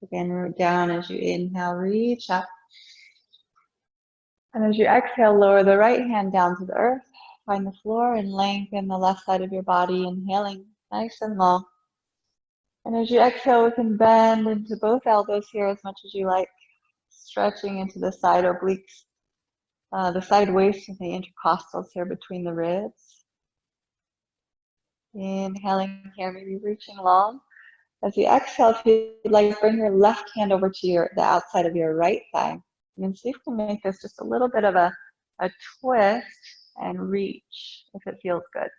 Again, root down as you inhale, reach up. And as you exhale, lower the right hand down to the earth. Find the floor and lengthen the left side of your body, inhaling nice and long. And as you exhale, we can bend into both elbows here as much as you like, stretching into the side obliques, the side waist and the intercostals here between the ribs. Inhaling here, maybe reaching long. As you exhale, if you'd like, bring your left hand over to the outside of your right thigh. And see if you can make this just a little bit of a twist and reach if it feels good.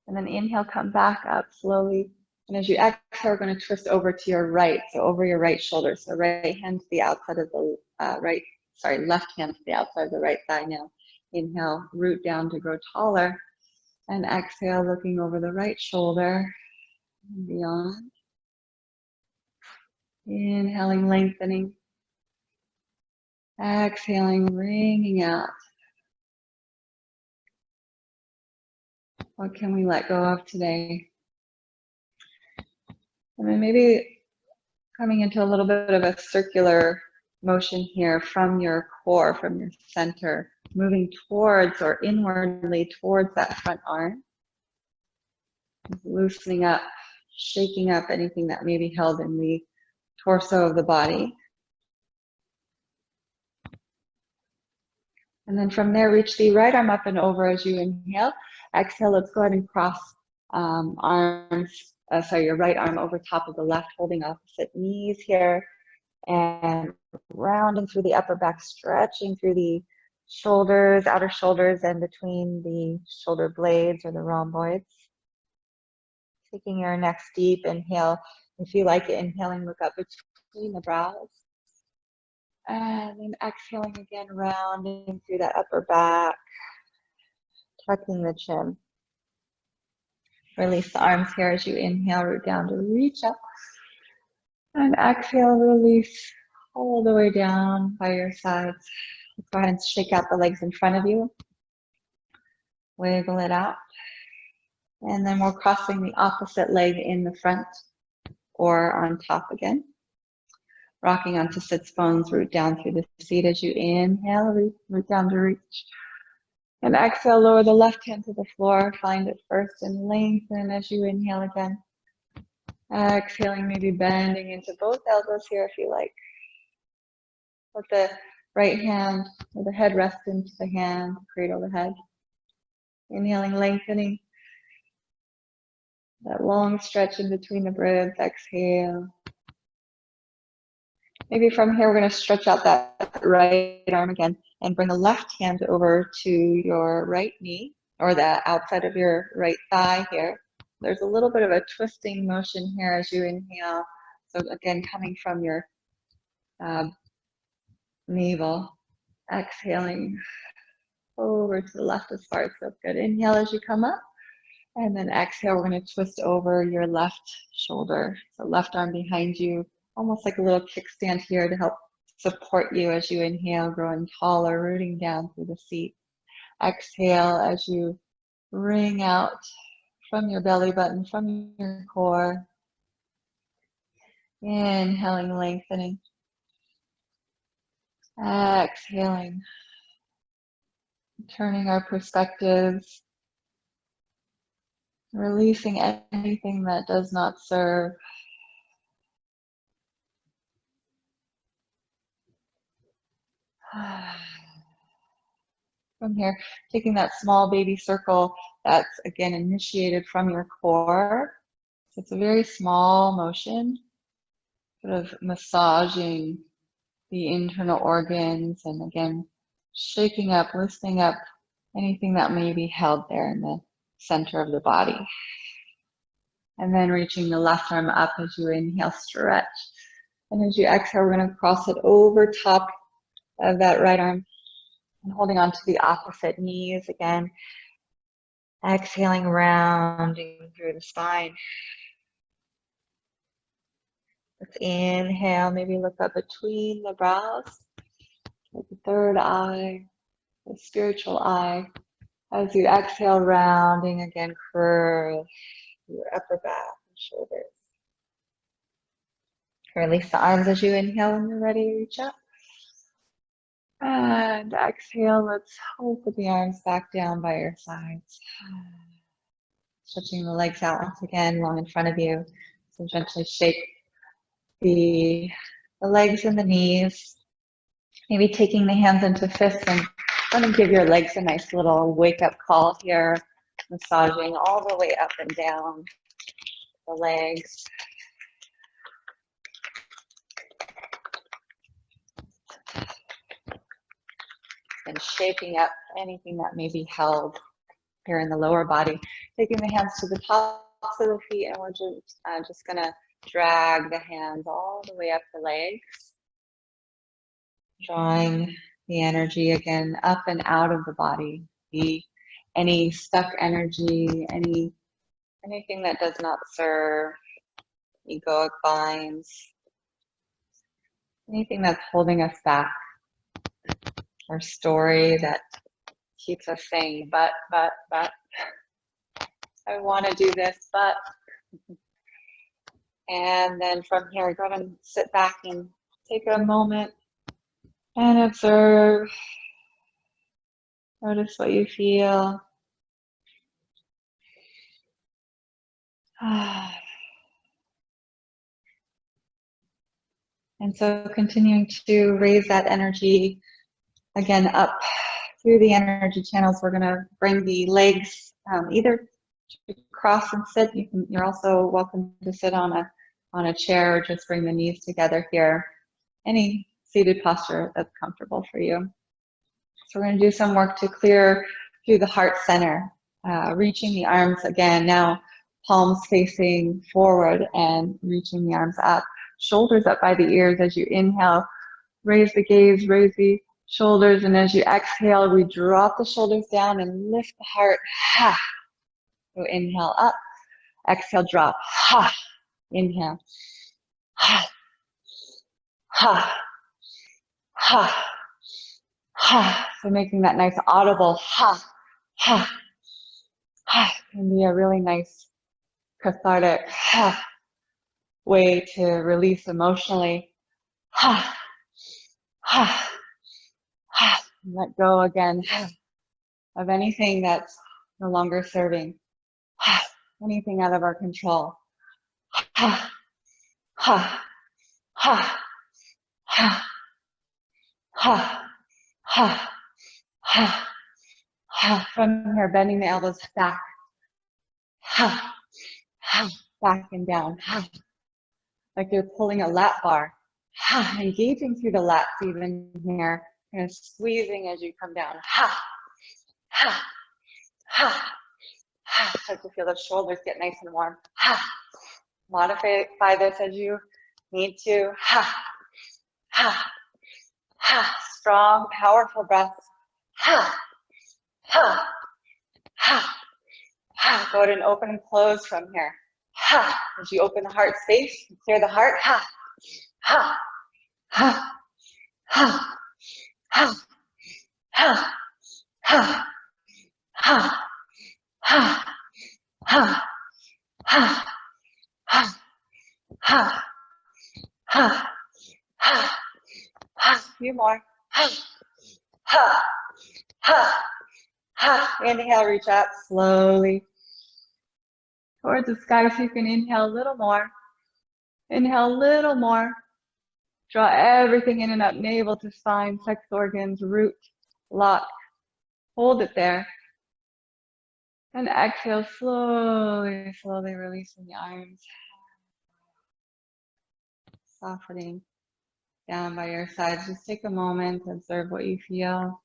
And then inhale, come back up slowly. And as you exhale, we're going to twist over to your right, so over your right shoulder. So right hand to the outside of the left hand to the outside of the right thigh now. Inhale, root down to grow taller. And exhale, looking over the right shoulder and beyond. Inhaling, lengthening. Exhaling, bringing out. What can we let go of today? And then maybe coming into a little bit of a circular motion here from your core, from your center, moving towards or inwardly towards that front arm. Loosening up, shaking up anything that may be held in the torso of the body. And then from there, reach the right arm up and over as you inhale. Exhale, let's go ahead and cross your right arm over top of the left, holding opposite knees here. And rounding through the upper back, stretching through the shoulders, outer shoulders, and between the shoulder blades or the rhomboids. Taking your next deep inhale. If you like it, inhaling, look up between the brows. And then exhaling again, rounding through that upper back, tucking the chin. Release the arms here as you inhale, root down to reach up. And exhale, release all the way down by your sides. Let's go ahead and shake out the legs in front of you. Wiggle it out. And then we're crossing the opposite leg in the front or on top again. Rocking onto sits bones, root down through the seat as you inhale, root down to reach. And exhale, lower the left hand to the floor, find it first and lengthen as you inhale again. Exhaling, maybe bending into both elbows here if you like. Let the right hand or the head rest into the hand, cradle the head. Inhaling, lengthening. That long stretch in between the ribs, exhale. Maybe from here, we're going to stretch out that right arm again and bring the left hand over to your right knee or the outside of your right thigh here. There's a little bit of a twisting motion here as you inhale. So again, coming from your navel, exhaling over to the left as far as so good. Inhale as you come up. And then exhale, we're going to twist over your left shoulder. So left arm behind you, almost like a little kickstand here to help support you as you inhale, growing taller, rooting down through the seat. Exhale as you bring out from your belly button, from your core. Inhaling, lengthening. Exhaling. Turning our perspectives. Releasing anything that does not serve. From here, taking that small baby circle that's again initiated from your core. So it's a very small motion, sort of massaging the internal organs and again, shaking up, loosening up anything that may be held there in the center of the body. And then reaching the left arm up as you inhale, stretch. And as you exhale, we're going to cross it over top of that right arm and holding on to the opposite knees again. Exhaling, rounding through the spine. Let's inhale, maybe look up between the brows, like the third eye, the spiritual eye. As you exhale, rounding again, curve your upper back and shoulders. Release the arms as you inhale when you're ready. Reach up. And exhale, let's open the arms back down by your sides. Stretching the legs out once again, long in front of you. So gently shake the legs and the knees. Maybe taking the hands into fists and let them give your legs a nice little wake-up call here. Massaging all the way up and down the legs. And shaping up anything that may be held here in the lower body. Taking the hands to the tops of the feet, and we're just gonna drag the hands all the way up the legs. Drawing the energy again up and out of the body. Any stuck energy, anything that does not serve, egoic binds, anything that's holding us back, or story that keeps us saying, but, I want to do this, but. And then from here, go ahead and sit back and take a moment and observe. Notice what you feel. And so continuing to raise that energy again up through the energy channels. We're going to bring the legs either to cross and sit. You're also welcome to sit on a chair, or just bring the knees together here. Any seated posture that's comfortable for you. So we're going to do some work to clear through the heart center, reaching the arms again, now palms facing forward and reaching the arms up, shoulders up by the ears as you inhale. Raise the gaze, raise the shoulders, and as you exhale, we drop the shoulders down and lift the heart. Ha. So inhale up, exhale, drop. Ha. Inhale. Ha. Ha. Ha. Ha. So making that nice audible ha, ha, ha can be a really nice cathartic ha way to release emotionally. Ha, ha, ha. Let go again of anything that's no longer serving. Ha. Anything out of our control. Ha, ha, ha, ha, ha, ha, ha, ha. From here, bending the elbows back. Ha, ha, back and down. Ha. Like you're pulling a lat bar. Ha, engaging through the lats even here. Kind of squeezing as you come down. Ha, ha, ha, ha. Start to feel the shoulders get nice and warm. Ha. Modify this as you need to. Ha, ha, ha. Strong, powerful breaths. Ha, ha, ha, ha. Go ahead and open and close from here. Ha. As you open the heart space, clear the heart. Ha, ha, ha, ha, ha, ha, ha, ha, ha, ha, ha, ha, ha, ha, ha, ha. A few more. Ha, ha, ha, ha. Inhale, reach up slowly towards the sky, so you can inhale a little more. Inhale a little more. Draw everything in and up, navel to spine, sex organs, root, lock. Hold it there. And exhale slowly, slowly releasing the arms. Softening down by your sides. Just take a moment to observe what you feel.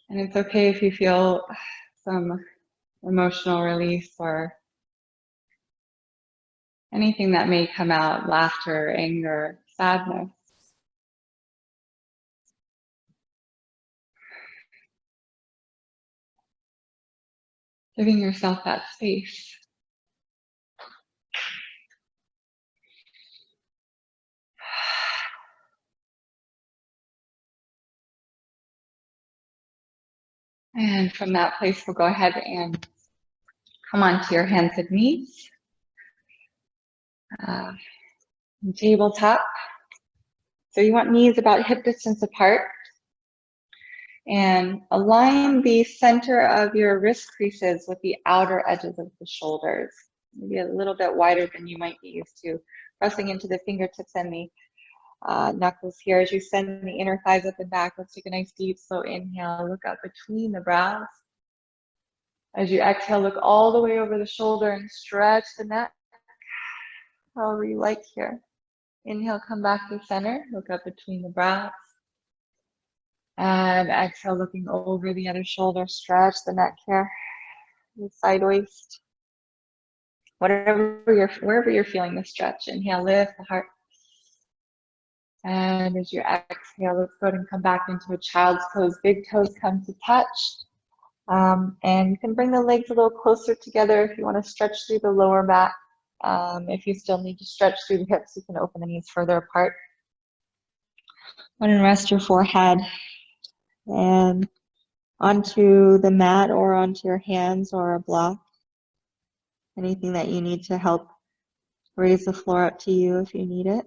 And it's okay if you feel some emotional release or anything that may come out, laughter, anger, sadness. Giving yourself that space. And from that place, we'll go ahead and come onto your hands and knees. uh, tabletop. So you want knees about hip distance apart, and align the center of your wrist creases with the outer edges of the shoulders. Maybe a little bit wider than you might be used to. Pressing into the fingertips and the knuckles here as you send the inner thighs up and back. Let's take a nice deep slow inhale. Look up between the brows. As you exhale, look all the way over the shoulder and stretch the neck, however you like here. Inhale, come back to center. Look up between the brows. And exhale, looking over the other shoulder. Stretch the neck here. The side waist. Wherever you're feeling the stretch. Inhale, lift the heart. And as you exhale, let's go ahead and come back into a child's pose. Big toes come to touch. And you can bring the legs a little closer together if you want to stretch through the lower back. If you still need to stretch through the hips, you can open the knees further apart. Go ahead and rest your forehead and onto the mat or onto your hands or a block. Anything that you need to help raise the floor up to you if you need it.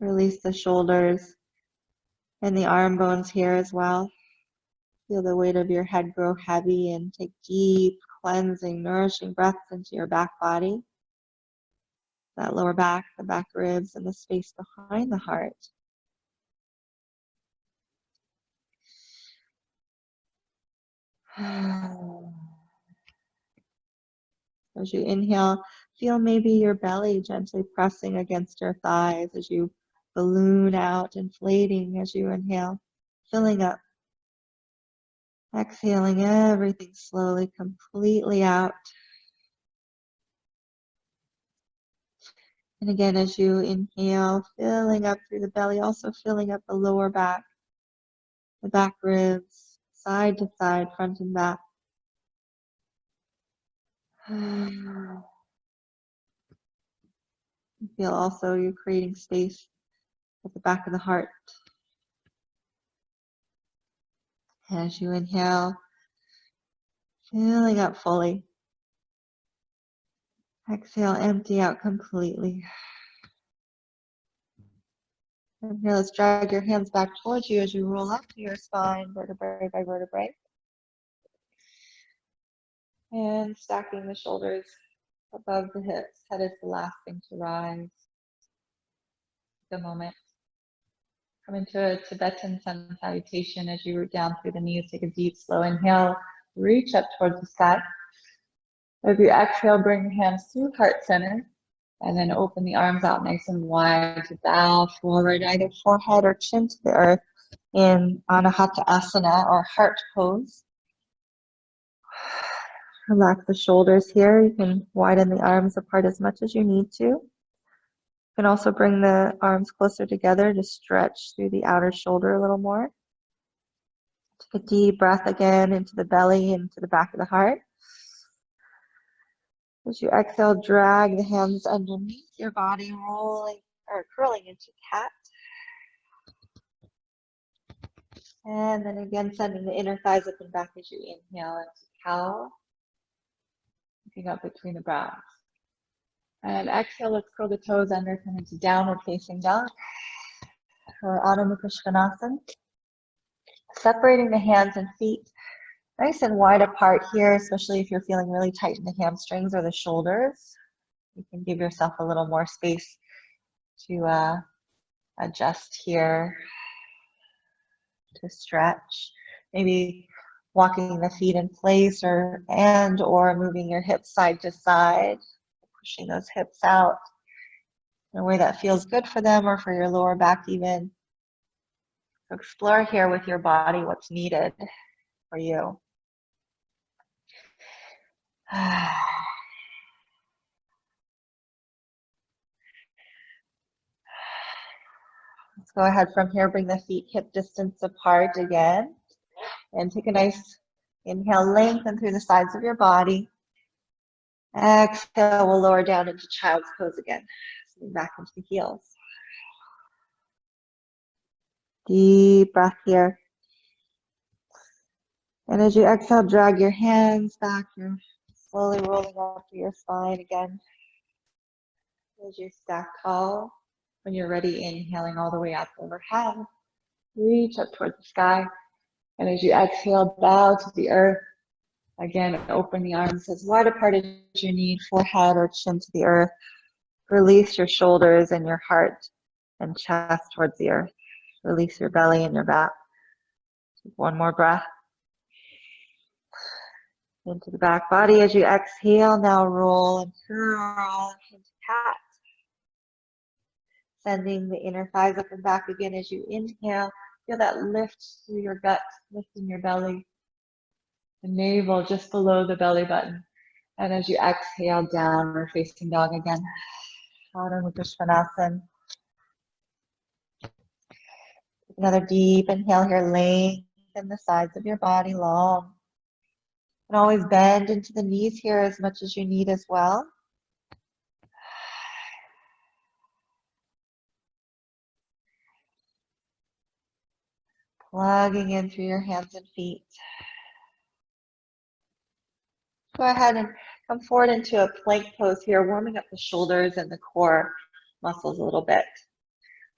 Release the shoulders and the arm bones here as well. Feel the weight of your head grow heavy and take deep, cleansing, nourishing breaths into your back body. That lower back, the back ribs, and the space behind the heart. As you inhale, feel maybe your belly gently pressing against your thighs as you balloon out, inflating as you inhale, filling up. Exhaling everything slowly, completely out. And again, as you inhale, filling up through the belly, also filling up the lower back, the back ribs, side to side, front and back. Feel also you're creating space at the back of the heart. As you inhale, filling up fully. Exhale, empty out completely. And here, let's drag your hands back towards you as you roll up your spine, vertebrae by vertebrae. And stacking the shoulders above the hips. Head is the last thing to rise. The moment. Come into a Tibetan sun salutation as you root down through the knees. Take a deep, slow inhale. Reach up towards the sky. As you exhale, bring your hands through heart center. And then open the arms out nice and wide to bow forward, either forehead or chin to the earth in Anahata Asana or heart pose. Relax the shoulders here. You can widen the arms apart as much as you need to. You can also bring the arms closer together to stretch through the outer shoulder a little more. Take a deep breath again into the belly, into the back of the heart. As you exhale, drag the hands underneath your body, rolling or curling into cat. And then again, sending the inner thighs up and back as you inhale into cow. Looking up between the brows. And exhale, let's curl the toes under, come into downward facing dog. Or Adho Mukha Svanasana. Separating the hands and feet nice and wide apart here, especially if you're feeling really tight in the hamstrings or the shoulders. You can give yourself a little more space to adjust here, to stretch. Maybe walking the feet in place or moving your hips side to side, pushing those hips out in a way that feels good for them or for your lower back even. So explore here with your body what's needed for you. Let's go ahead from here, bring the feet hip distance apart again. And take a nice inhale, lengthen through the sides of your body. Exhale, we'll lower down into child's pose again. Sitting back into the heels. Deep breath here. And as you exhale, drag your hands back. You're slowly rolling up to your spine again. As you stack tall, when you're ready, inhaling all the way up overhead, reach up towards the sky. And as you exhale, bow to the earth. Again, open the arms as wide apart as you need, forehead or chin to the earth. Release your shoulders and your heart and chest towards the earth. Release your belly and your back. One more breath. Into the back body. As you exhale, now roll and curl into cat. Sending the inner thighs up and back again as you inhale. Feel that lift through your gut, lifting your belly. The navel just below the belly button. And as you exhale, downward facing dog again. Adho Mukha Svanasana. Another deep inhale here. Lengthen the sides of your body long. And always bend into the knees here as much as you need as well. Plugging in through your hands and feet. Go ahead and come forward into a plank pose here, warming up the shoulders and the core muscles a little bit.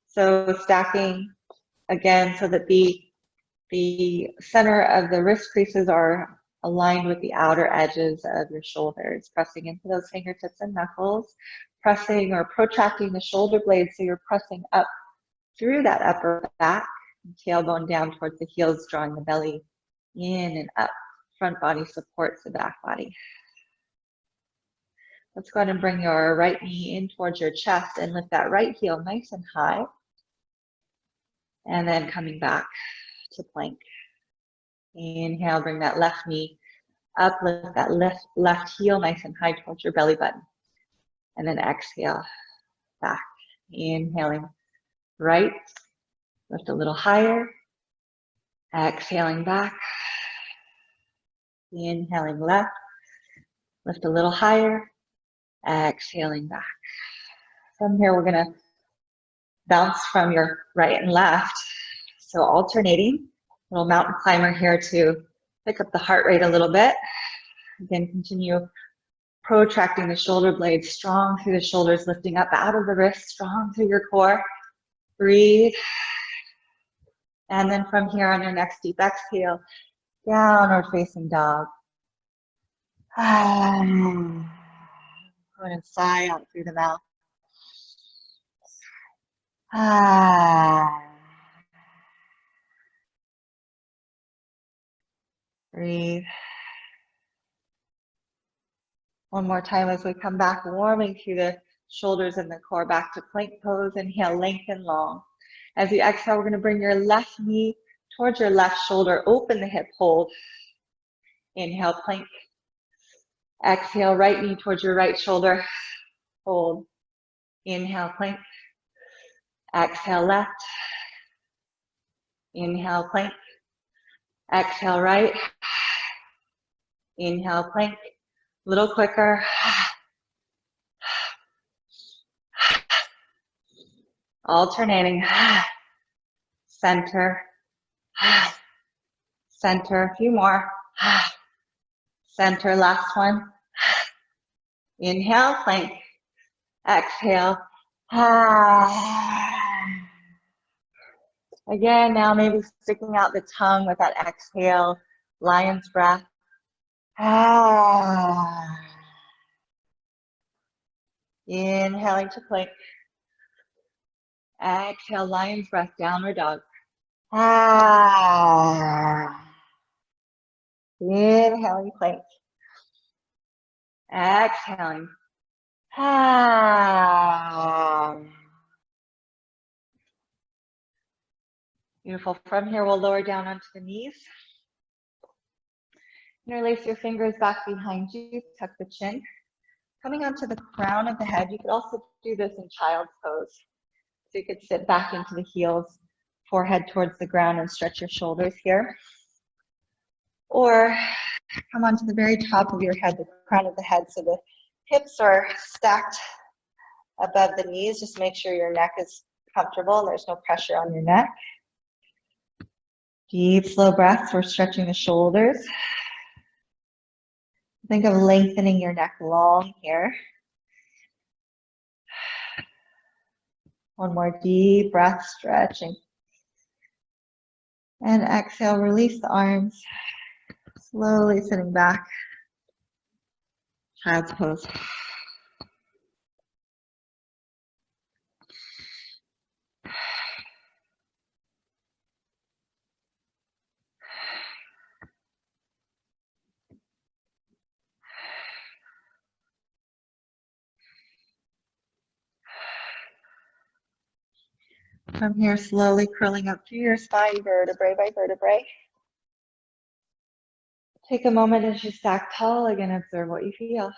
So stacking again so that the center of the wrist creases are aligned with the outer edges of your shoulders, pressing into those fingertips and knuckles, pressing or protracting the shoulder blades so you're pressing up through that upper back, tailbone down towards the heels, drawing the belly in and up. Front body supports the back body. Let's go ahead and bring your right knee in towards your chest and lift that right heel nice and high. And then coming back to plank. Inhale, bring that left knee up, lift that left heel nice and high towards your belly button. And then exhale, back. Inhaling right, lift a little higher. Exhaling back. Inhaling left, lift a little higher. Exhaling back. From here, we're gonna bounce from your right and left. So alternating, little mountain climber here to pick up the heart rate a little bit. Again, continue protracting the shoulder blades, strong through the shoulders, lifting up out of the wrists, strong through your core. Breathe. And then from here on your next deep exhale, downward facing dog. Go ahead and sigh out through the mouth. Breathe. One more time as we come back, warming through the shoulders and the core, back to plank pose. Inhale, lengthen long. As you exhale, we're going to bring your left knee towards your left shoulder, open the hip, hold. Inhale, plank. Exhale, right knee towards your right shoulder, hold. Inhale, plank. Exhale, left. Inhale, plank. Exhale, right. Inhale, plank. A little quicker. Alternating. Center. Center. A few more. Center. Last one. Inhale, plank. Exhale. Again, now maybe sticking out the tongue with that exhale. Lion's breath. Inhaling to plank. Exhale, lion's breath, downward dog. Inhaling, plank. Exhaling. Beautiful. From here, we'll lower down onto the knees. Interlace your fingers back behind you, tuck the chin. Coming onto the crown of the head, you could also do this in child's pose. So you could sit back into the heels, forehead towards the ground, and stretch your shoulders here. Or come onto the very top of your head, the crown of the head, so the hips are stacked above the knees. Just make sure your neck is comfortable and there's no pressure on your neck. Deep, slow breaths. We're stretching the shoulders. Think of lengthening your neck long here. One more deep breath, stretching. And exhale, release the arms. Slowly sitting back. Child's pose. From here, slowly curling up through your spine, vertebrae by vertebrae. Take a moment as you stack tall. Again, observe what you feel.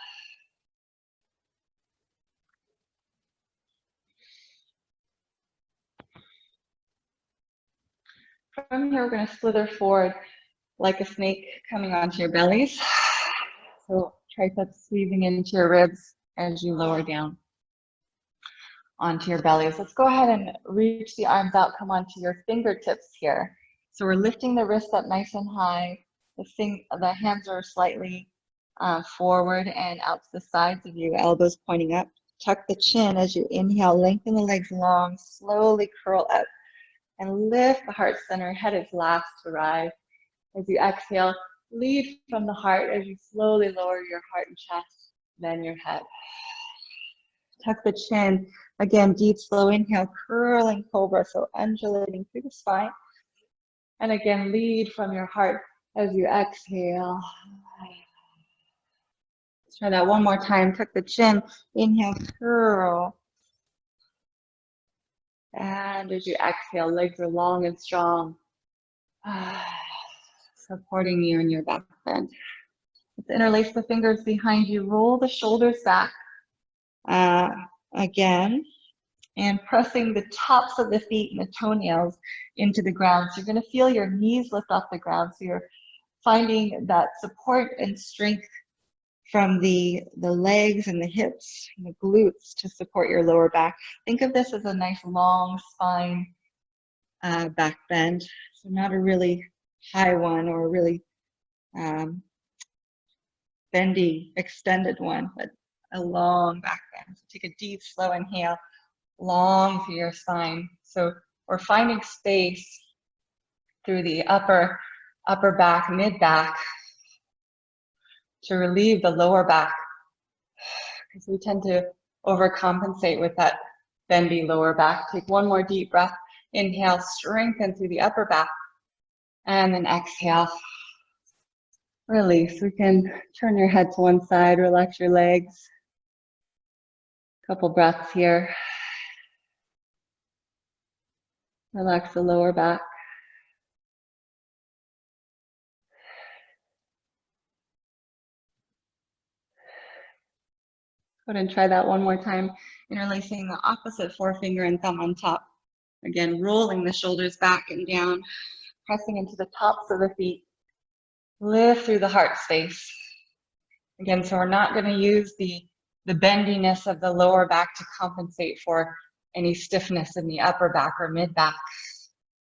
From here, we're going to slither forward like a snake coming onto your bellies. So triceps squeezing into your ribs as you lower down onto your bellies. Let's go ahead and reach the arms out, come onto your fingertips here. So we're lifting the wrists up nice and high. The hands are slightly forward and out to the sides of you, elbows pointing up. Tuck the chin as you inhale, lengthen the legs long, slowly curl up and lift the heart center. Head is last to rise. As you exhale, lead from the heart as you slowly lower your heart and chest, then your head. Tuck the chin. Again, deep, slow inhale, curling cobra, so undulating through the spine. And again, lead from your heart as you exhale. Let's try that one more time. Tuck the chin. Inhale, curl. And as you exhale, legs are long and strong. Supporting you in your back bend. Let's interlace the fingers behind you. Roll the shoulders back. Again. And pressing the tops of the feet and the toenails into the ground. So you're going to feel your knees lift off the ground. So you're finding that support and strength from the legs and the hips and the glutes to support your lower back. Think of this as a nice long spine back bend. So not a really high one or a really bendy, extended one, but a long back bend. So take a deep, slow inhale. Long through your spine. So we're finding space through the upper back, mid back to relieve the lower back, because we tend to overcompensate with that bendy lower back. Take one more deep breath. Inhale, strengthen through the upper back, and then exhale. Release. We can turn your head to one side, relax your legs. Couple breaths here. Relax the lower back. Go ahead and try that one more time. Interlacing the opposite forefinger and thumb on top. Again, rolling the shoulders back and down, pressing into the tops of the feet. Lift through the heart space. Again, so we're not going to use the bendiness of the lower back to compensate for any stiffness in the upper back or mid back.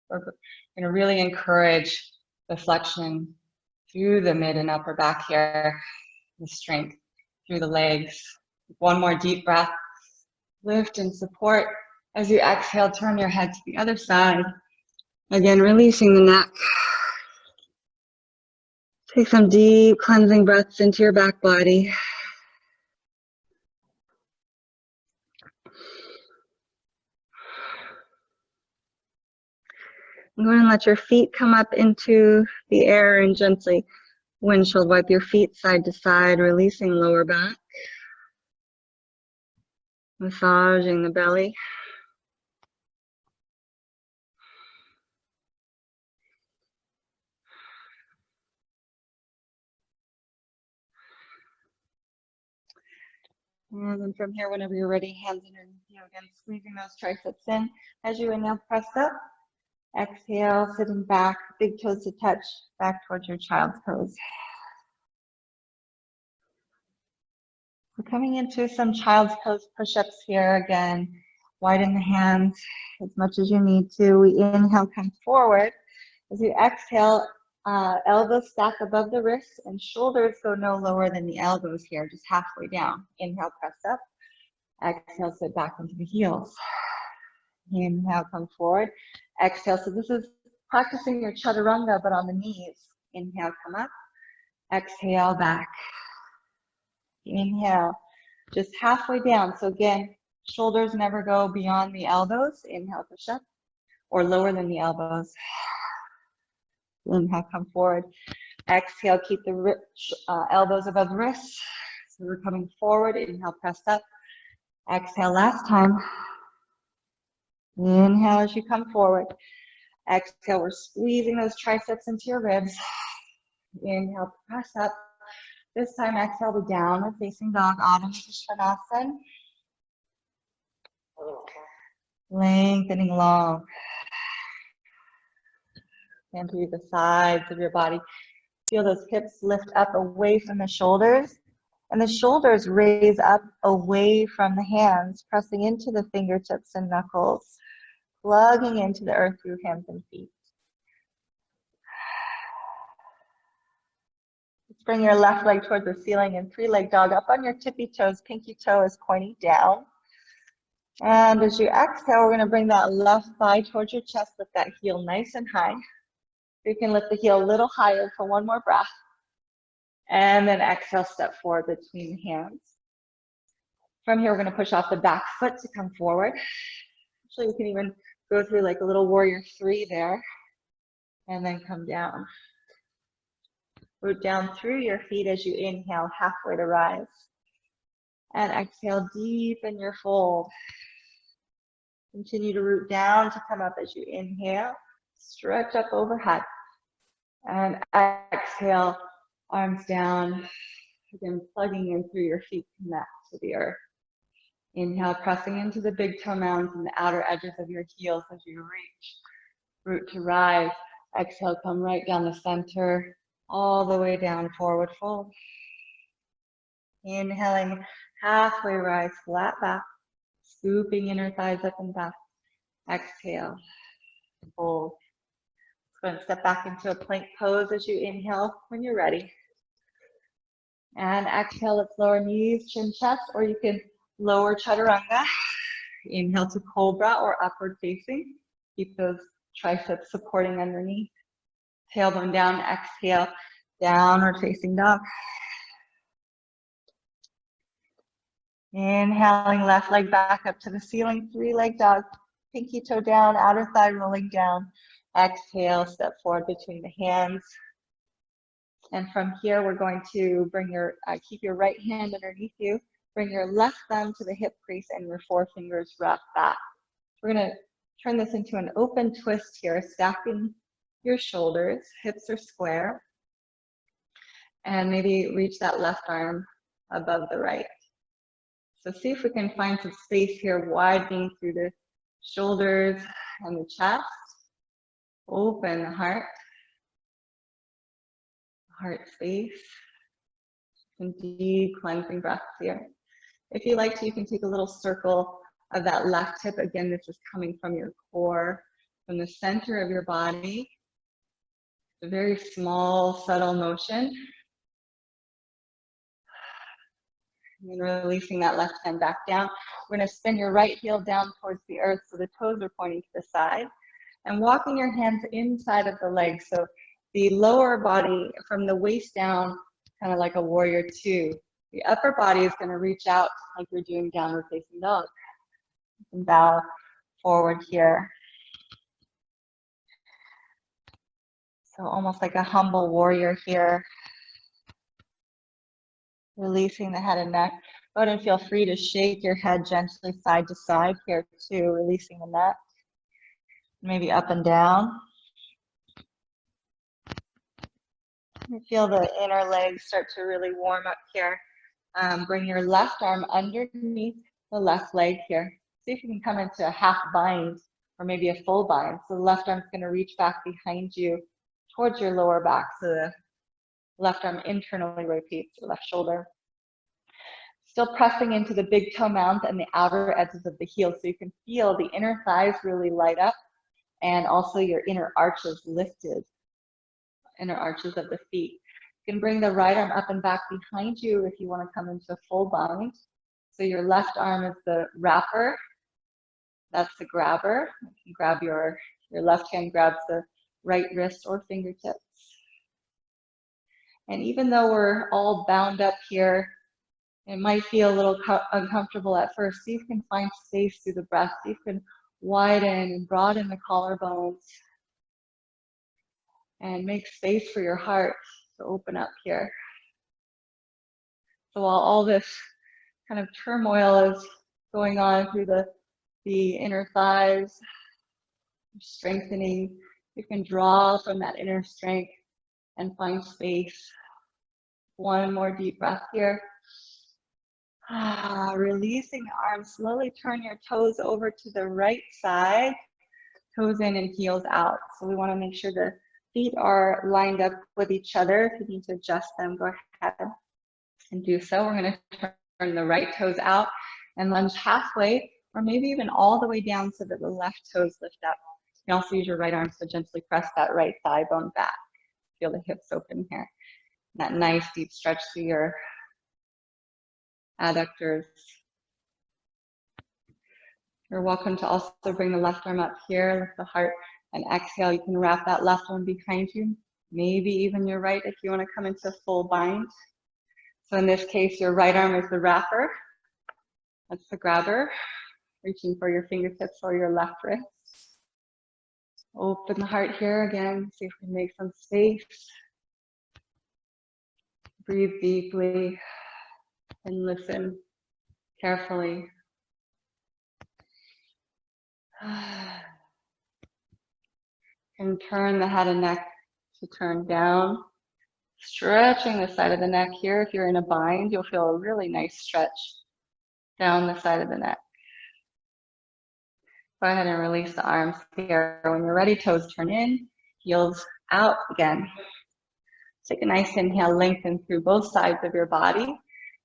We're going to really encourage the flexion through the mid and upper back here, the strength through the legs. One more deep breath. Lift and support. As you exhale, turn your head to the other side. Again, releasing the neck. Take some deep cleansing breaths into your back body. Go ahead and let your feet come up into the air and gently windshield wipe your feet side to side, releasing lower back. Massaging the belly. And then from here, whenever you're ready, hands underneath you again, squeezing those triceps in. As you inhale, press up. Exhale, sitting back, big toes to touch, back towards your child's pose. We're coming into some child's pose push-ups here again. Widen the hands as much as you need to. We inhale, come forward. As you exhale, elbows stack above the wrists and shoulders go no lower than the elbows here, just halfway down. Inhale, press up. Exhale, sit back into the heels. Inhale, come forward. Exhale. So this is practicing your chaturanga, but on the knees. Inhale, come up. Exhale, back. Inhale, just halfway down. So again, shoulders never go beyond the elbows. Inhale, push up, or lower than the elbows. Inhale, come forward. Exhale, keep the elbows above the wrists. So we're coming forward. Inhale, press up. Exhale, last time. Inhale as you come forward. Exhale, we're squeezing those triceps into your ribs. Inhale, press up. This time, exhale to downward facing dog, Adho Svanasana. Lengthening long. And through the sides of your body. Feel those hips lift up away from the shoulders. And the shoulders raise up away from the hands, pressing into the fingertips and knuckles, plugging into the earth through hands and feet. Let's bring your left leg towards the ceiling and three-leg dog up on your tippy toes. Pinky toe is pointing down. And as you exhale, we're going to bring that left thigh towards your chest, lift that heel nice and high. You can lift the heel a little higher for one more breath. And then exhale, step forward between the hands. From here, we're going to push off the back foot to come forward. Actually, we can even go through like a little warrior 3 there. And then come down. Root down through your feet as you inhale, halfway to rise. And exhale, deepen your fold. Continue to root down to come up as you inhale. Stretch up overhead. And exhale, arms down. Again, plugging in through your feet, connect to the earth. Inhale, pressing into the big toe mounds and the outer edges of your heels as you reach. Root to rise. Exhale, come right down the center, all the way down, forward fold. Inhaling, halfway rise, flat back, scooping inner thighs up and back. Exhale, fold. Go and step back into a plank pose as you inhale when you're ready. And exhale, let's lower knees, chin, chest, or you can lower chaturanga. Inhale to cobra or upward facing. Keep those triceps supporting underneath. Tailbone down, exhale, downward facing dog. Inhaling, left leg back up to the ceiling, three-leg dog. Pinky toe down, outer thigh rolling down. Exhale, step forward between the hands. And from here, we're going to bring your, keep your right hand underneath you. Bring your left thumb to the hip crease and your forefingers wrap back. We're going to turn this into an open twist here, stacking your shoulders, hips are square. And maybe reach that left arm above the right. So see if we can find some space here, widening through the shoulders and the chest. Open the heart space. Some deep cleansing breaths here. If you like to, you can take a little circle of that left hip. Again, this is coming from your core, from the center of your body. It's a very small, subtle motion. And then releasing that left hand back down. We're going to spin your right heel down towards the earth so the toes are pointing to the side. And walking your hands inside of the legs. So the lower body from the waist down, kind of like a warrior 2. The upper body is going to reach out like you're doing downward facing dog. And bow forward here. So almost like a humble warrior here. Releasing the head and neck. Go ahead and feel free to shake your head gently side to side here too, releasing the neck. Maybe up and down. You feel the inner legs start to really warm up here. Bring your left arm underneath the left leg here. See if you can come into a half bind or maybe a full bind. So the left arm is going to reach back behind you towards your lower back. So the left arm internally rotates your left shoulder. Still pressing into the big toe mounds and the outer edges of the heel. So you can feel the inner thighs really light up and also your inner arches lifted. Inner arches of the feet. You can bring the right arm up and back behind you if you want to come into a full bind. So your left arm is the wrapper That's the grabber. You can grab your left hand grabs the right wrist or fingertips. And even though we're all bound up here, it might feel a little uncomfortable at first. See if you can find space through the breath. See if you can widen and broaden the collarbones and make space for your heart to open up here. So while all this kind of turmoil is going on through the inner thighs, strengthening, you can draw from that inner strength and find space. One more deep breath here. Releasing the arms, slowly turn your toes over to the right side, toes in and heels out. So we want to make sure the feet are lined up with each other. If you need to adjust them, go ahead and do so. We're going to turn the right toes out and lunge halfway, or maybe even all the way down so that the left toes lift up. You can also use your right arms to gently press that right thigh bone back. Feel the hips open here. That nice deep stretch through your adductors. You're welcome to also bring the left arm up here, lift the heart, and exhale. You can wrap that left one behind you, maybe even your right if you want to come into a full bind. So in this case, your right arm is the wrapper. That's the grabber, reaching for your fingertips or your left wrist. Open the heart here again, see if we can make some space. Breathe deeply and listen carefully. And turn the head and neck to turn down. Stretching the side of the neck here. If you're in a bind, you'll feel a really nice stretch down the side of the neck. Go ahead and release the arms here. When you're ready, toes turn in, heels out again. Take a nice inhale, lengthen through both sides of your body.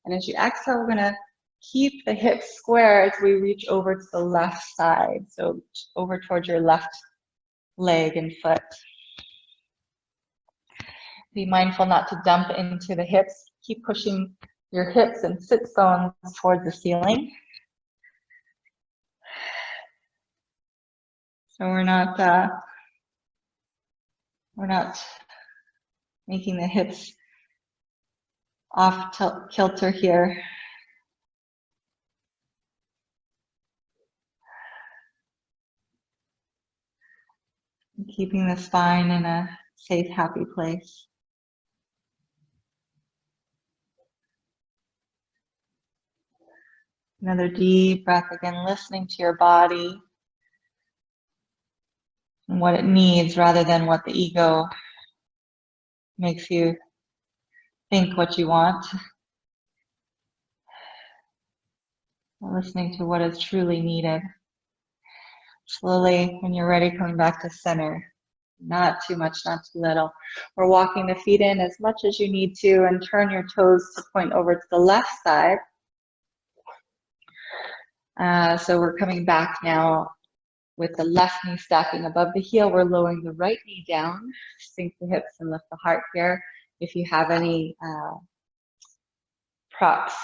And as you exhale, we're going to keep the hips square as we reach over to the left side. So over towards your left leg and foot. Be mindful not to dump into the hips. Keep pushing your hips and sit bones towards the ceiling. So we're not making the hips off kilter here. Keeping the spine in a safe, happy place. Another deep breath again, listening to your body and what it needs rather than what the ego makes you think what you want. Listening to what is truly needed. Slowly, when you're ready, coming back to center. Not too much, not too little. We're walking the feet in as much as you need to and turn your toes to point over to the left side. So we're coming back now with the left knee stacking above the heel. We're lowering the right knee down, sink the hips and lift the heart here. If you have any props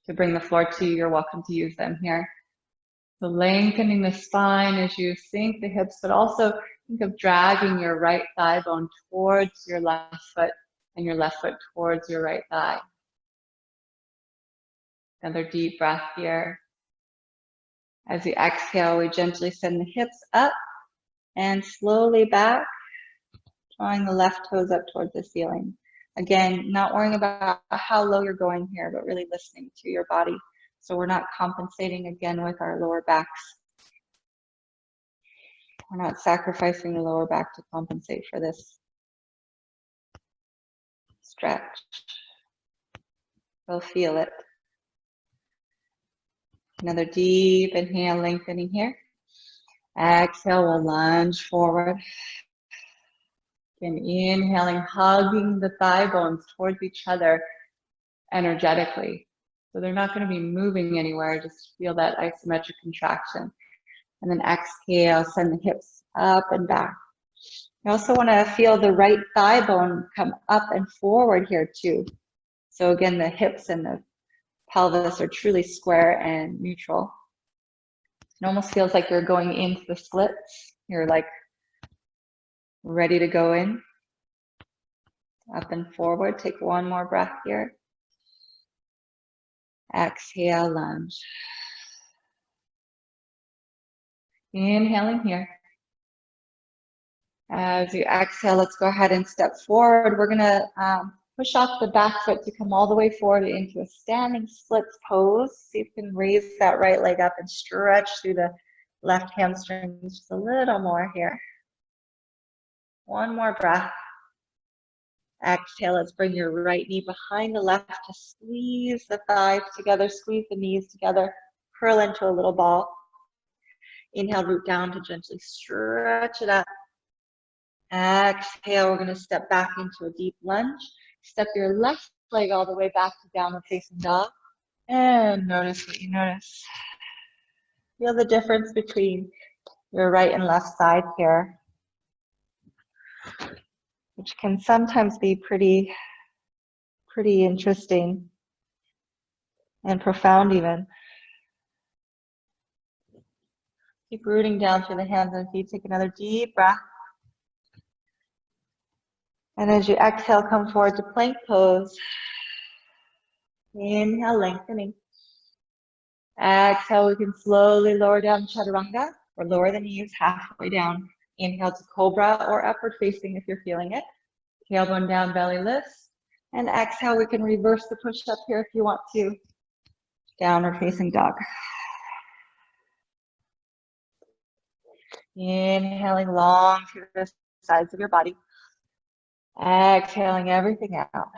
to bring the floor to, you're welcome to use them here. So lengthening the spine as you sink the hips, but also think of dragging your right thigh bone towards your left foot and your left foot towards your right thigh. Another deep breath here. As you exhale, we gently send the hips up and slowly back, drawing the left toes up towards the ceiling. Again, not worrying about how low you're going here, but really listening to your body. So we're not compensating again with our lower backs. We're not sacrificing the lower back to compensate for this stretch. We'll feel it. Another deep inhale, lengthening here. Exhale, we'll lunge forward. And inhaling, hugging the thigh bones towards each other energetically. So they're not going to be moving anywhere, just feel that isometric contraction. And then exhale, send the hips up and back. You also want to feel the right thigh bone come up and forward here too. So again, the hips and the pelvis are truly square and neutral. It almost feels like you're going into the splits. You're like ready to go in. Up and forward. Take one more breath here. Exhale, lunge. Inhaling here. As you exhale, let's go ahead and step forward. We're gonna push off the back foot to come all the way forward into a standing splits pose. See if you can raise that right leg up and stretch through the left hamstring just a little more here. One more breath. Exhale, let's bring your right knee behind the left to squeeze the thighs together, squeeze the knees together, curl into a little ball. Inhale, root down to gently stretch it up. Exhale, we're going to step back into a deep lunge. Step your left leg all the way back to downward facing dog. And notice what you notice. Feel the difference between your right and left side here, which can sometimes be pretty interesting and profound even. Keep rooting down through the hands and feet. Take another deep breath. And as you exhale, come forward to plank pose. Inhale, lengthening. Exhale, we can slowly lower down chaturanga or lower the knees halfway down. Inhale to cobra or upward facing if you're feeling it. Tailbone down, belly lifts. And exhale, we can reverse the push up here if you want to. Downward facing dog. Inhaling long through the sides of your body. Exhaling everything out.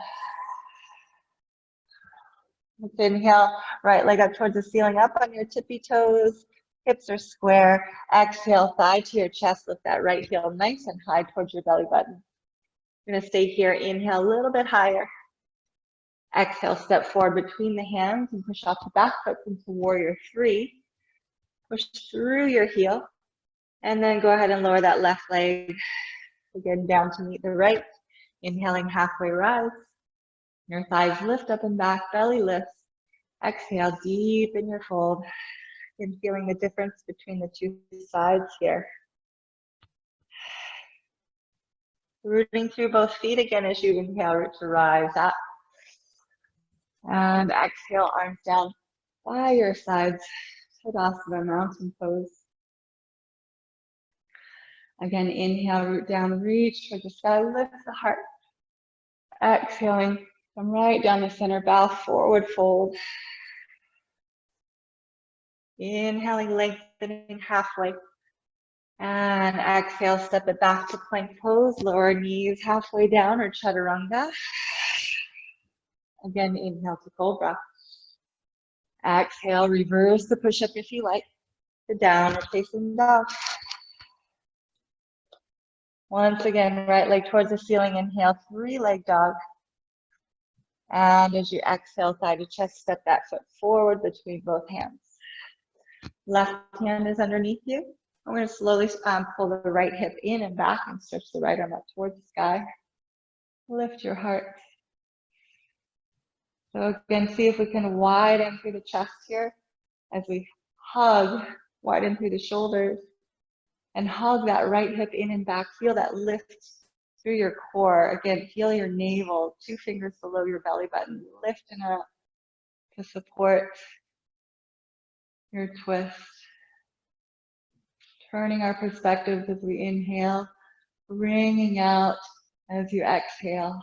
Let's inhale, right leg up towards the ceiling, up on your tippy toes. Hips are square. Exhale, thigh to your chest. Lift that right heel nice and high towards your belly button. You're going to stay here. Inhale a little bit higher. Exhale, step forward between the hands and push off the back foot into warrior 3. Push through your heel. And then go ahead and lower that left leg again down to meet the right. Inhaling, halfway rise. Your thighs lift up and back, belly lifts. Exhale, deep in your fold. And feeling the difference between the two sides here. Rooting through both feet again as you inhale, root to rise up. And exhale, arms down by your sides. Tadasana, mountain pose. Again, inhale, root down, reach for the sky, lift the heart. Exhaling, come right down the center, bow forward, fold. Inhaling, lengthening halfway. And exhale, step it back to plank pose, lower knees halfway down or chaturanga. Again, inhale to cobra. Exhale, reverse the push-up if you like. The downward facing dog. Once again, right leg towards the ceiling, inhale, 3-leg dog. And as you exhale, thigh to chest, step that foot forward between both hands. Left hand is underneath you. I'm going to slowly pull the right hip in and back and stretch the right arm up towards the sky. Lift your heart. So again, see if we can widen through the chest here as we hug, widen through the shoulders, and hug that right hip in and back. Feel that lift through your core. Again, feel your navel, 2 fingers below your belly button, lifting up to support your twist. Turning our perspectives as we inhale, bringing out as you exhale.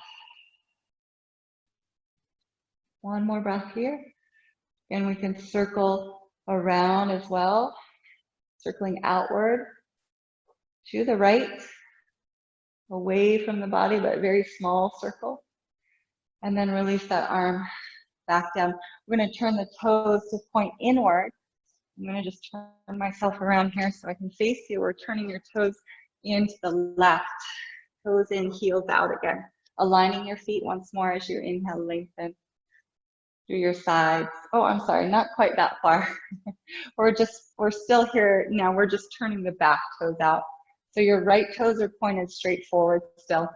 One more breath here. And we can circle around as well, circling outward to the right, away from the body, but very small circle. And then release that arm back down. We're going to turn the toes to point inward. I'm going to just turn myself around here so I can face you. We're turning your toes into the left. Toes in, heels out again. Aligning your feet once more as you inhale, lengthen through your sides. Oh, I'm sorry, not quite that far. We're still here now. We're just turning the back toes out. So your right toes are pointed straight forward still.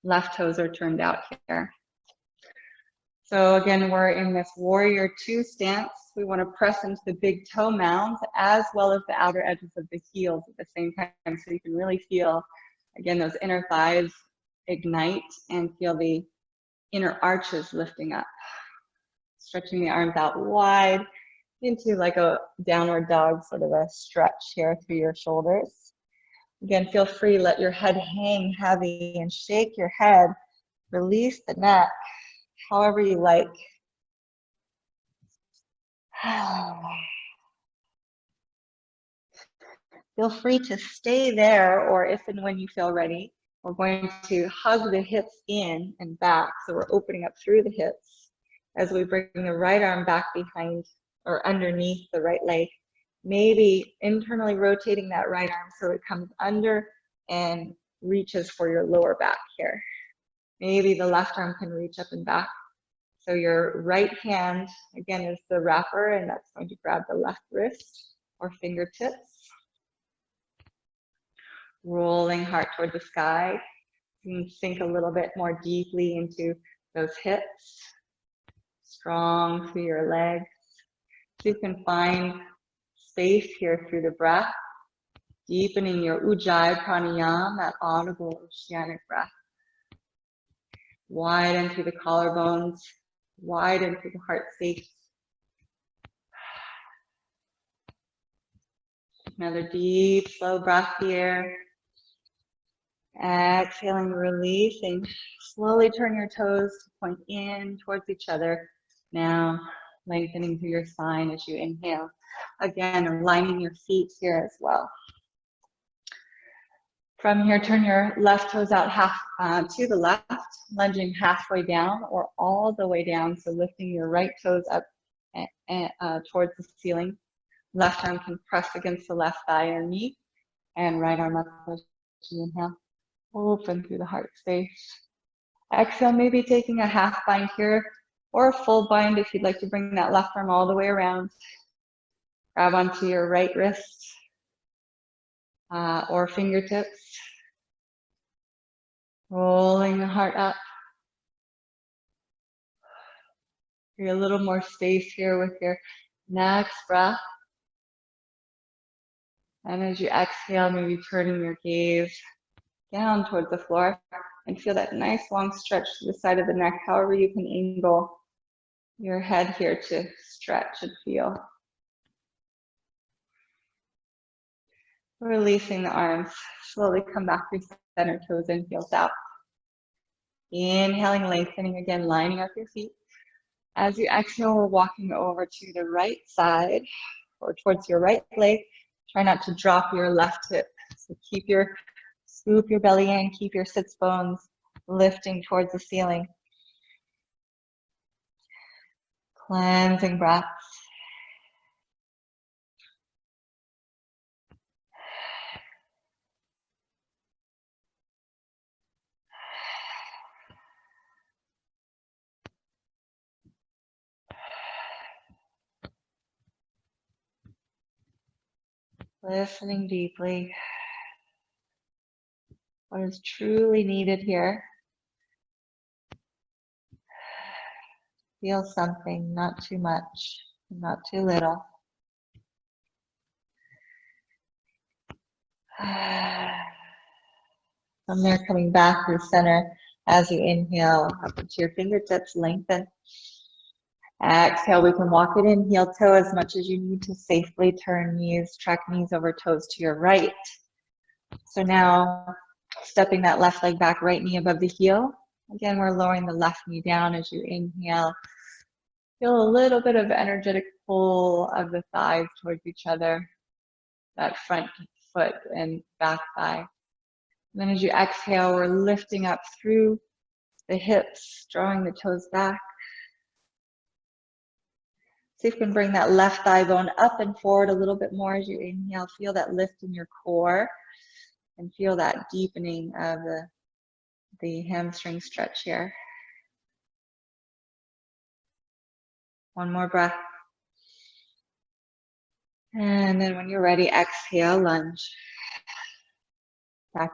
Left toes are turned out here. So again, we're in this warrior two stance. We want to press into the big toe mounds as well as the outer edges of the heels at the same time. So you can really feel, again, those inner thighs ignite and feel the inner arches lifting up. Stretching the arms out wide into like a downward dog, sort of a stretch here through your shoulders. Again, feel free, let your head hang heavy and shake your head. Release the neck, however you like. Feel free to stay there, or if and when you feel ready, we're going to hug the hips in and back. So we're opening up through the hips as we bring the right arm back behind or underneath the right leg. Maybe internally rotating that right arm so it comes under and reaches for your lower back here. Maybe the left arm can reach up and back. So your right hand, again, is the wrapper, and that's going to grab the left wrist or fingertips. Rolling heart toward the sky. You can sink a little bit more deeply into those hips. Strong through your legs. So you can find space here through the breath. Deepening your Ujjayi pranayama, that audible oceanic breath. Widen through the collarbones. Widen through the heart space. Another deep, slow breath here. Exhaling, releasing. Slowly turn your toes to point in towards each other. Now, lengthening through your spine as you inhale. Again, aligning your feet here as well. From here, turn your left toes out half to the left, lunging halfway down or all the way down. So lifting your right toes up towards the ceiling. Left arm can press against the left thigh or knee, and right arm up as you inhale. Open through the heart space. Exhale, maybe taking a half bind here or a full bind if you'd like to bring that left arm all the way around. Grab onto your right wrist or fingertips. Rolling the heart up. Create a little more space here with your next breath. And as you exhale, maybe turning your gaze down towards the floor and feel that nice long stretch to the side of the neck, however you can angle your head here to stretch and feel. Releasing the arms, slowly come back through center, toes in, heels out. Inhaling, lengthening again, lining up your feet. As you exhale, we're walking over to the right side or towards your right leg. Try not to drop your left hip. So scoop your belly in, keep your sits bones lifting towards the ceiling. Cleansing breaths. Listening deeply. What is truly needed here? Feel something, not too much, not too little. From there, coming back through center as you inhale, up into your fingertips, lengthen. Exhale, we can walk it in, heel toe as much as you need to safely turn knees, track knees over toes to your right. So now, stepping that left leg back, right knee above the heel. Again, we're lowering the left knee down as you inhale. Feel a little bit of energetic pull of the thighs towards each other, that front foot and back thigh. And then as you exhale, we're lifting up through the hips, drawing the toes back. See if you can bring that left thigh bone up and forward a little bit more as you inhale. Feel that lift in your core and feel that deepening of the hamstring stretch here. One more breath. And then when you're ready, exhale, lunge. Back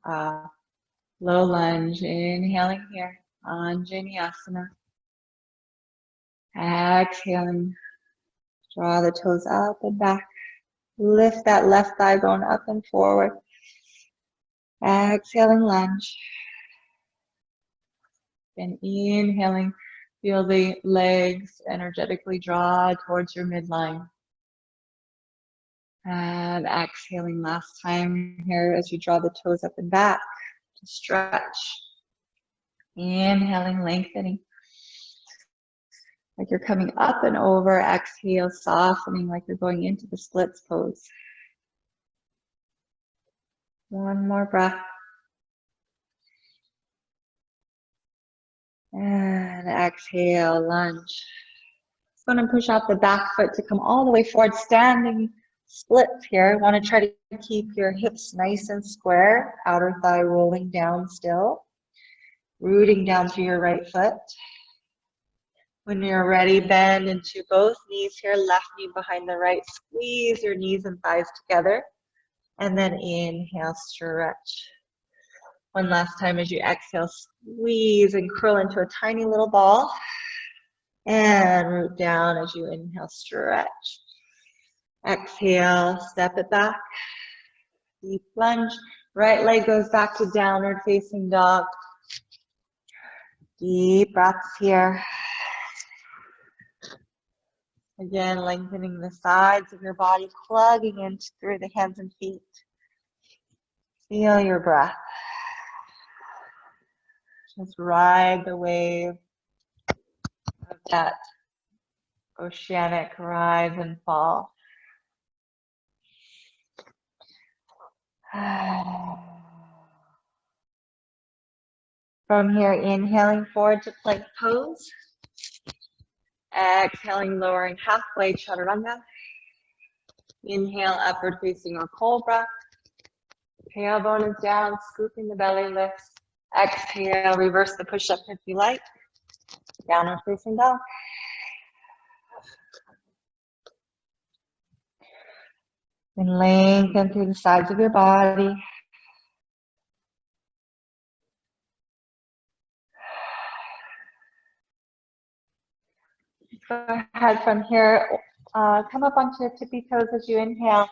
to low lunge, inhaling here, Anjaneyasana. Exhaling, draw the toes up and back. Lift that left thigh bone up and forward. Exhaling, lunge. And inhaling, feel the legs energetically draw towards your midline. And exhaling last time here as you draw the toes up and back to stretch. Inhaling, lengthening. Like you're coming up and over. Exhale, softening like you're going into the splits pose. One more breath. And exhale, lunge. Just going to push out the back foot to come all the way forward, standing splits here. Want to try to keep your hips nice and square, outer thigh rolling down still, rooting down through your right foot. When you're ready, bend into both knees here, left knee behind the right. Squeeze your knees and thighs together, and then inhale, stretch. One last time as you exhale, squeeze and curl into a tiny little ball. And root down as you inhale, stretch. Exhale, step it back. Deep lunge. Right leg goes back to downward facing dog. Deep breaths here. Again, lengthening the sides of your body, plugging in through the hands and feet. Feel your breath. Just ride the wave of that oceanic rise and fall. From here, inhaling forward to plank pose. Exhaling, lowering halfway, chaturanga. Inhale, upward facing or cobra. Tailbone is down, scooping the belly lifts. Exhale, reverse the push-up if you like. Downward facing dog. And lengthen through the sides of your body. Go ahead from here. Come up onto your tippy toes as you inhale.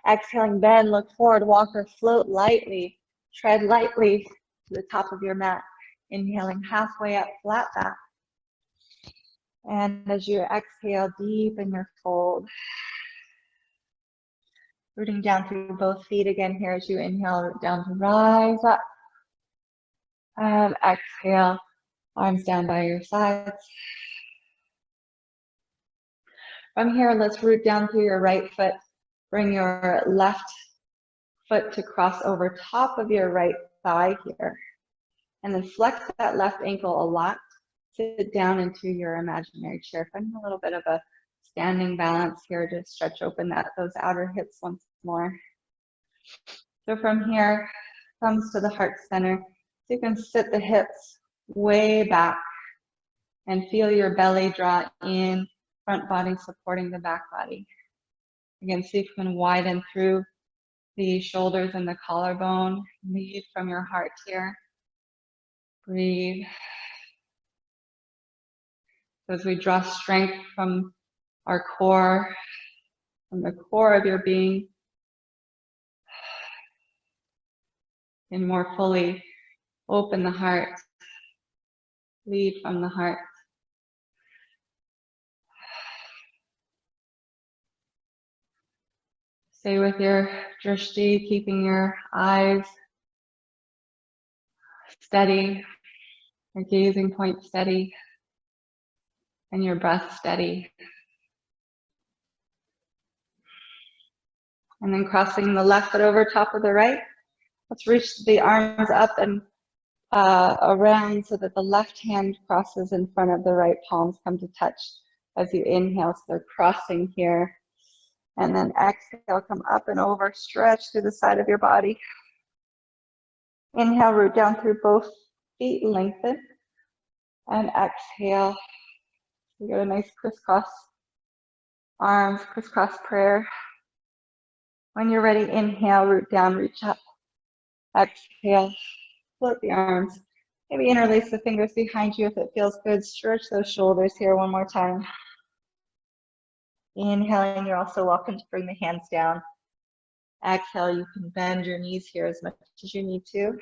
Exhaling, bend, look forward, walk or float lightly. Tread lightly to the top of your mat. Inhaling halfway up, flat back. And as you exhale, deepen your fold. Rooting down through both feet again here as you inhale, root down to rise up. And exhale, arms down by your sides. From here, let's root down through your right foot. Bring your left foot to cross over top of your right thigh here. And then flex that left ankle a lot. Sit down into your imaginary chair. Find a little bit of a standing balance here to stretch open those outer hips once more. So from here, thumbs to the heart center. So you can sit the hips way back and feel your belly draw in, front body supporting the back body. Again, see if you can widen through the shoulders and the collarbone. Lead from your heart here. Breathe. So as we draw strength from our core, from the core of your being, and more fully open the heart, lead from the heart. Stay with your drishti, keeping your eyes steady, your gazing point steady, and your breath steady. And then crossing the left foot over top of the right. Let's reach the arms up and around so that the left hand crosses in front of the right, palms come to touch as you inhale. So they're crossing here. And then exhale, come up and over, stretch through the side of your body. Inhale, root down through both feet, lengthen. And exhale. You get a nice crisscross arms, crisscross prayer. When you're ready, inhale, root down, reach up. Exhale, float the arms. Maybe interlace the fingers behind you if it feels good. Stretch those shoulders here one more time. Inhaling, you're also welcome to bring the hands down. Exhale, you can bend your knees here as much as you need to.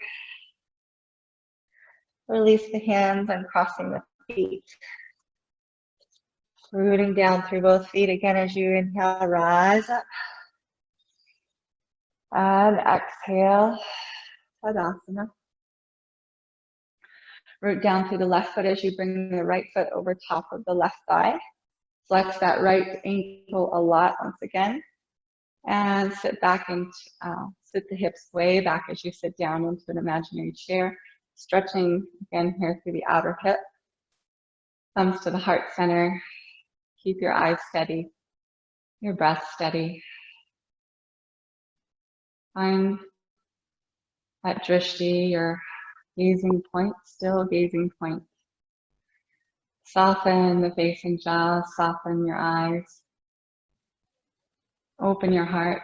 Release the hands and crossing the feet. Rooting down through both feet again as you inhale, rise up. And exhale, Tadasana. Root down through the left foot as you bring the right foot over top of the left thigh. Flex that right ankle a lot once again. And sit back and sit the hips way back as you sit down into an imaginary chair. Stretching again here through the outer hip. Thumbs to the heart center. Keep your eyes steady, your breath steady. Find that drishti, your gazing point, still gazing point. Soften the face and jaw, soften your eyes. Open your heart.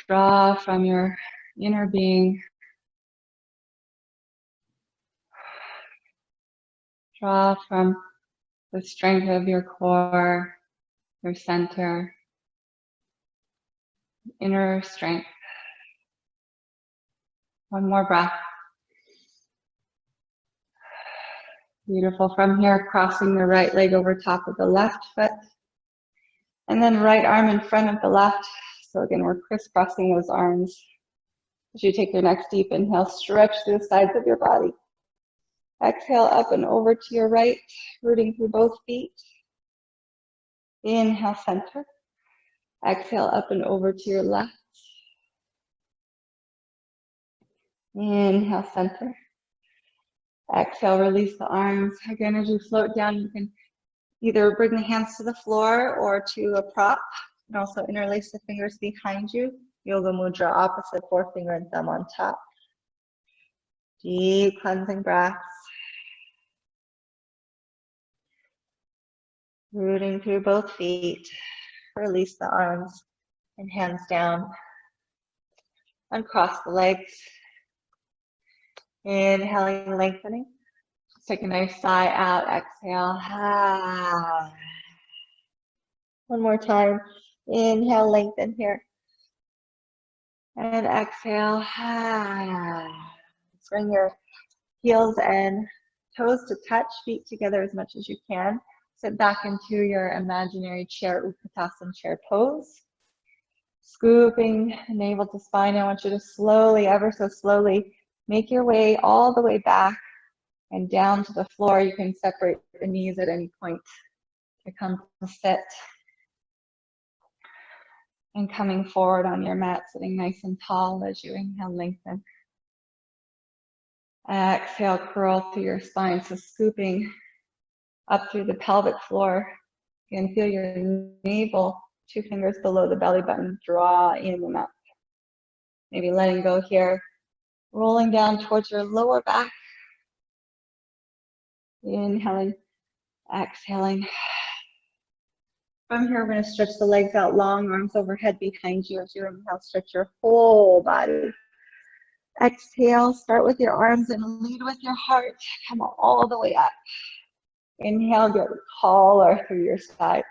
Draw from your inner being. Draw from the strength of your core, your center, inner strength. One more breath. Beautiful. From here, crossing the right leg over top of the left foot. And then right arm in front of the left. So again, we're crisscrossing those arms. As you take your next deep inhale, stretch through the sides of your body. Exhale up and over to your right, rooting through both feet. Inhale, center. Exhale up and over to your left. Inhale, center. Exhale, release the arms. Again, as you float down, you can either bring the hands to the floor or to a prop. You can also interlace the fingers behind you. Yoga mudra, opposite forefinger and thumb on top. Deep cleansing breaths. Rooting through both feet. Release the arms and hands down. Uncross the legs. Inhaling, lengthening. Just take a nice sigh out. Exhale. One more time. Inhale, lengthen here. And exhale. Bring your heels and toes to touch, feet together as much as you can. Sit back into your imaginary chair, Utkatasana chair pose. Scooping the navel to spine. I want you to slowly, ever so slowly, make your way all the way back and down to the floor. You can separate the knees at any point to come to sit. And coming forward on your mat, sitting nice and tall as you inhale, lengthen. Exhale, curl through your spine. So scooping up through the pelvic floor. You can feel your navel, 2 fingers below the belly button, draw in and up. Maybe letting go here. Rolling down towards your lower back. Inhaling, exhaling. From here, we're going to stretch the legs out long, arms overhead behind you. As you inhale, stretch your whole body. Exhale, start with your arms and lead with your heart. Come all the way up. Inhale, get taller through your sides.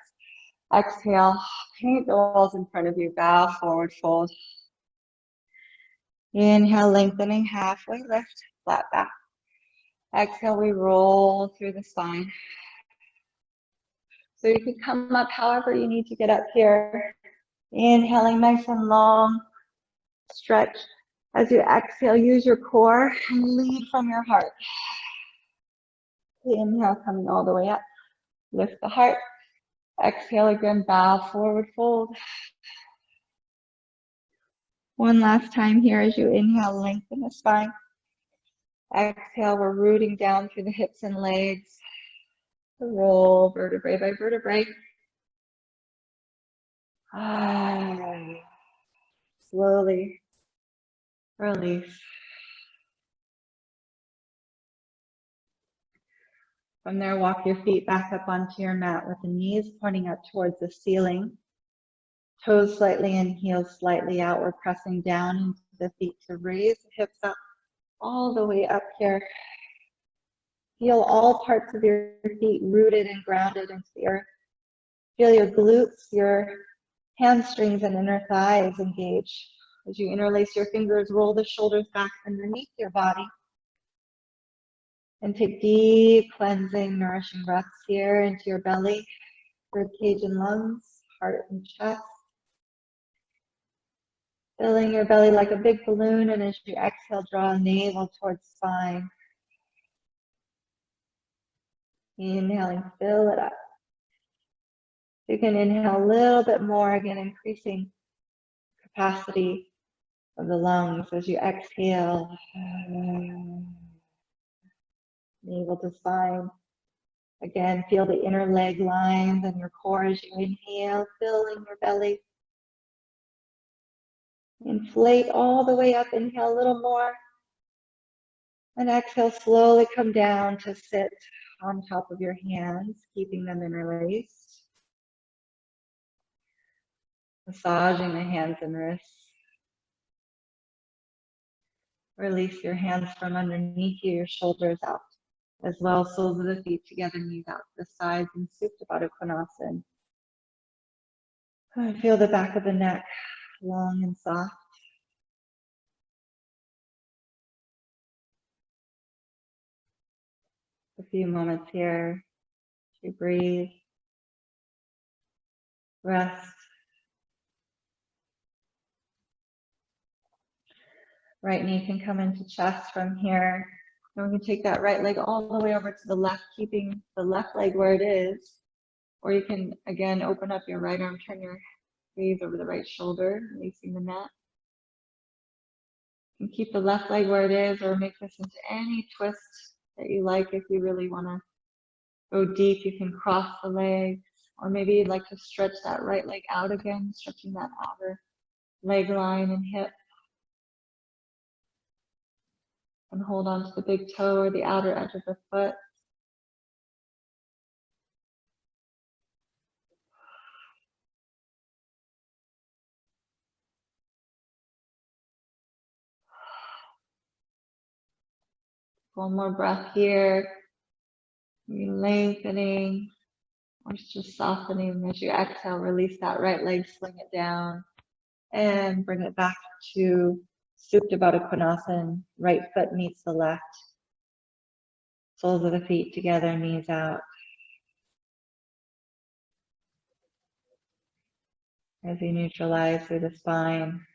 Exhale, paint the walls in front of you. Bow forward, fold. Inhale, lengthening, halfway lift, flat back. Exhale, we roll through the spine. So you can come up however you need to get up here. Inhaling nice and long, stretch. As you exhale, use your core and lead from your heart. Inhale, coming all the way up. Lift the heart. Exhale again, bow forward, fold. One last time here as you inhale, lengthen the spine. Exhale, we're rooting down through the hips and legs. Roll vertebrae by vertebrae. Slowly release. From there, walk your feet back up onto your mat with the knees pointing up towards the ceiling. Toes slightly in, heels slightly out. We're pressing down into the feet to raise the hips up all the way up here. Feel all parts of your feet rooted and grounded into the earth. Feel your glutes, your hamstrings and inner thighs engage. As you interlace your fingers, roll the shoulders back underneath your body. And take deep, cleansing, nourishing breaths here into your belly, rib cage and lungs, heart and chest. Filling your belly like a big balloon, and as you exhale, draw navel towards spine. Inhaling, fill it up. You can inhale a little bit more, again, increasing capacity of the lungs as you exhale. Navel to spine. Again, feel the inner leg lines and your core as you inhale, filling your belly. Inflate all the way up, inhale a little more. And exhale, slowly come down to sit on top of your hands, keeping them interlaced. Massaging the hands and wrists. Release your hands from underneath you, your shoulders out. As well, soles of the feet together, knees out to the sides, and Supta Baddha Konasana. Feel the back of the neck long and soft. A few moments here to breathe, rest. Right knee can come into chest from here. And we can take that right leg all the way over to the left, keeping the left leg where it is. Or you can, again, open up your right arm, turn your gaze over the right shoulder, releasing the mat. You can keep the left leg where it is, or make this into any twist that you like. If you really want to go deep, you can cross the legs. Or maybe you'd like to stretch that right leg out again, stretching that outer leg line and hip. And hold on to the big toe or the outer edge of the foot. One more breath here. Maybe lengthening or just softening as you exhale. Release that right leg, sling it down, and bring it back to Supta Baddha Konasana. Right foot meets the left. Soles of the feet together, knees out. As you neutralize through the spine.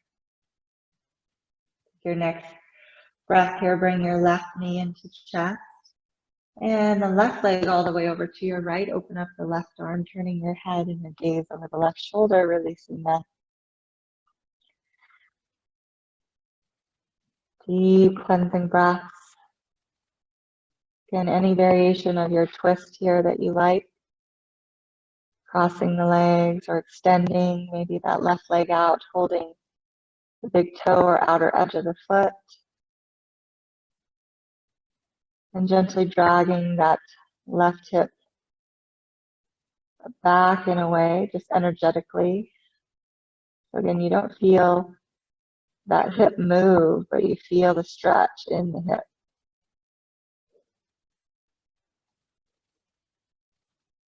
Your next breath here, bring your left knee into chest. And the left leg all the way over to your right. Open up the left arm, turning your head and your gaze over the left shoulder, releasing that. Deep cleansing breaths. Again, any variation of your twist here that you like. Crossing the legs or extending, maybe that left leg out, holding the big toe or outer edge of the foot. And gently dragging that left hip back in a way, just energetically. So again, you don't feel that hip move, but you feel the stretch in the hip.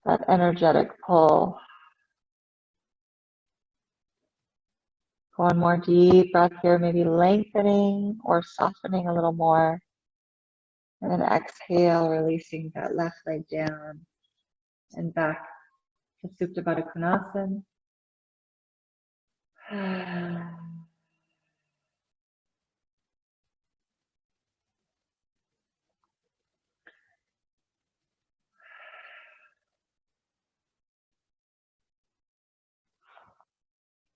That energetic pull. One more deep breath here, maybe lengthening or softening a little more. And then exhale, releasing that left leg down and back to Supta Baddha Konasana.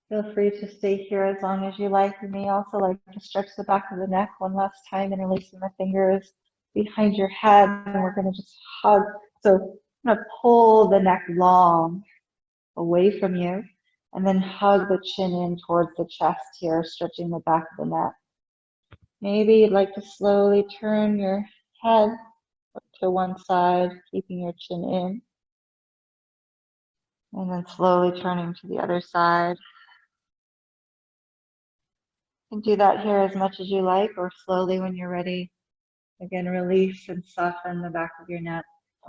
Feel free to stay here as long as you like. You may also like to stretch the back of the neck one last time, interlacing the fingers behind your head, and we're going to just hug. So I'm going to pull the neck long away from you, and then hug the chin in towards the chest here, stretching the back of the neck. Maybe you'd like to slowly turn your head to one side, keeping your chin in, and then slowly turning to the other side. You can do that here as much as you like, or slowly when you're ready. Again, release and soften the back of your neck.